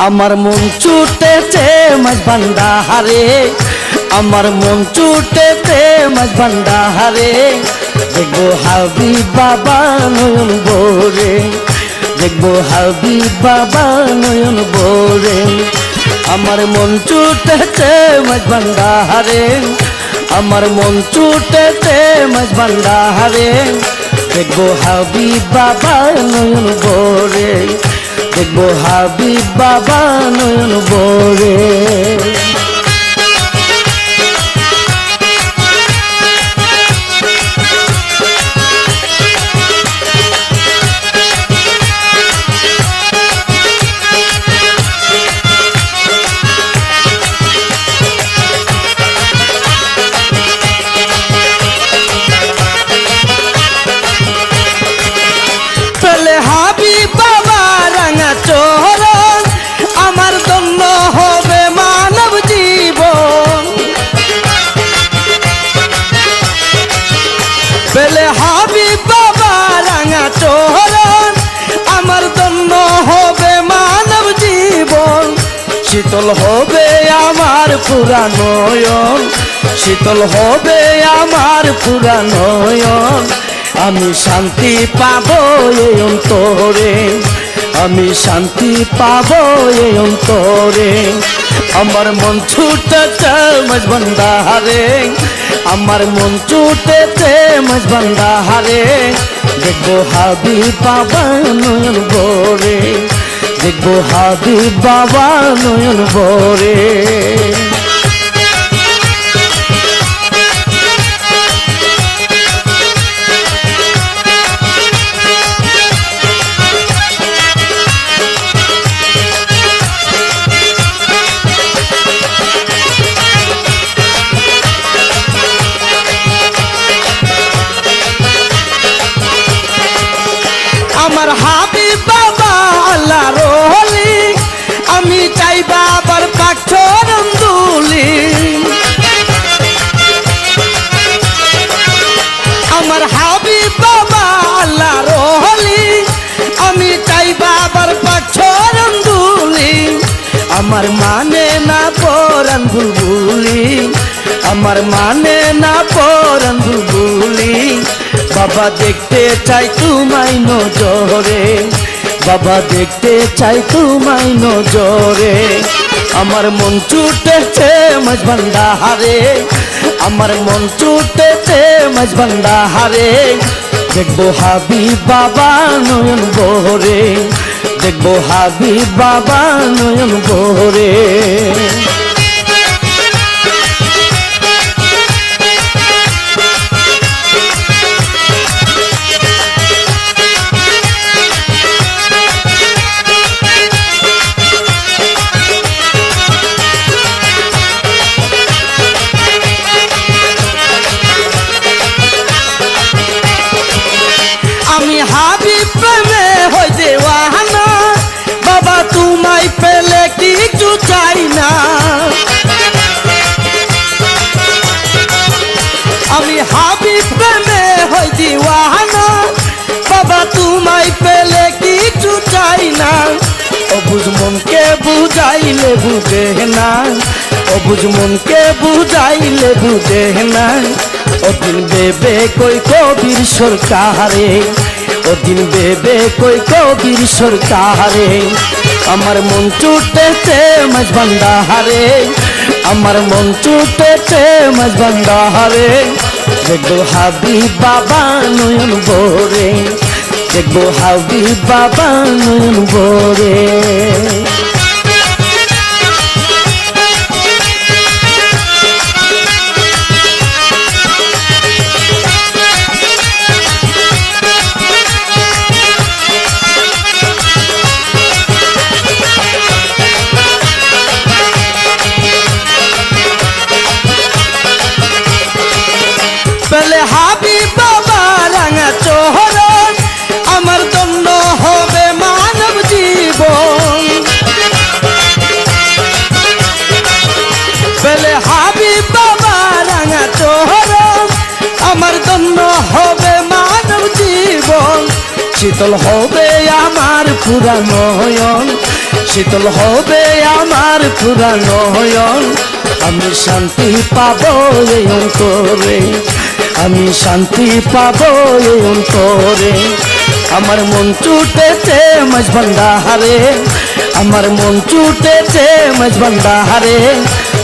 আমার মন ছুটেছে মাঝ ভান্ডারে, আমার মন ছুটেছে মাঝ ভান্ডারে। দেখবো হাবিব বাবা নয়ন ভরে, দেখবো হাবিব বাবা নয়ন ভরে। আমার মন ছুটেছে মাঝ ভান্ডারে, আমার মন ছুটেছে মাঝ ভান্ডারে। দেখবো হাবিব বাবা নয়ন ভরে, দেখবো হাবিব বাবা নয়ন ভরে। হাবিব বাবা রাঙা চরণ, আমার ধন্য হবে মানব জীবন। পেলে হাবিব বাবা রাঙা চরণ, আমার ধন্য হবে মানব জীবন। শীতল হবে আমার পুরা নয়ন, শীতল হবে আমার পুরা নয়ন। আমি শান্তি পাবো এই অন্তরে, আমি শান্তি পাবো এই অন্তরে। আমার মন ছুটেছে মাঝ ভান্ডারে, আমার মন ছুটেছে মাঝ ভান্ডারে। দেখবো হাবিব বাবা নয়ন ভরে, দেখবো হাবিব বাবা নয়ন ভরে। আমার হাবিব বাবা আল্লাহর ওলি, আমি চাই বাবার পাক চরণ ধুলি। আমার হাবিব বাবা আল্লাহর ওলি, আমি চাই বাবার পাক চরণ ধুলি। আমার মানে না পরাণ বুলবুলি, আমার মানে না পরাণ বুলবুলি। বাবা দেখতে চাই তোমায় নজরে, বাবা দেখতে চাই তোমায় নজরে। আমার মন ছুটেছে মাঝ ভান্ডারে, আমার মন ছুটেছে মাঝ ভান্ডারে। দেখবো হাবিব বাবা নয়ন ভরে, দেখবো হাবিব বাবা নয়ন ভরে। আমি হাবিব প্রেমে হই দেওয়ানা, বাবা তোমায় পেলে কিছু চাই না। আমি হাবিব প্রেমে হই দেওয়ানা, বাবা তোমায় পেলে কিছু চাই না। অবুঝ মনকে বুঝাইলে বুঝে না, অবুঝ মনকে বুঝাইলে বুঝে না। ওদিন বেবে কই কবির সরকারে, ওদিন বেবে কই কবির সরকারে। আমার মন ছুটেছে মাঝ ভান্ডারে, আমার মন ছুটেছে মাঝ ভান্ডারে। দেখবো হাবিব বাবা নয়ন ভরে, দেখবো হাবিব বাবা নয়ন ভরে। পেলে হাবিব বাবা রাঙা চরণ, আমার ধন্য হবে মানব জীবন। শীতল হবে আমার পুরা নয়ন, শীতল হবে আমার পুরা নয়ন। আমি শান্তি পাবো এই অন্তরে, আমি শান্তি পাবো এই অন্তরে। আমার মন ছুটেছে মাঝবান্ধারে, আমার মন ছুটেছে মাঝবান্ধারে।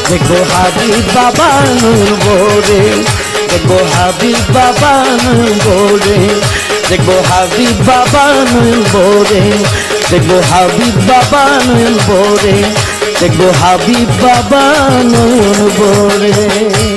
দেখবো হাবিব বাবা নূর ভরে, দেখবো হাবিব বাবা নূর ভরে, দেখবো হাবিব বাবা নূর ভরে, দেখবো হাবিব বাবা নূর ভরে, দেখবো হাবিব বাবা নূর ভরে।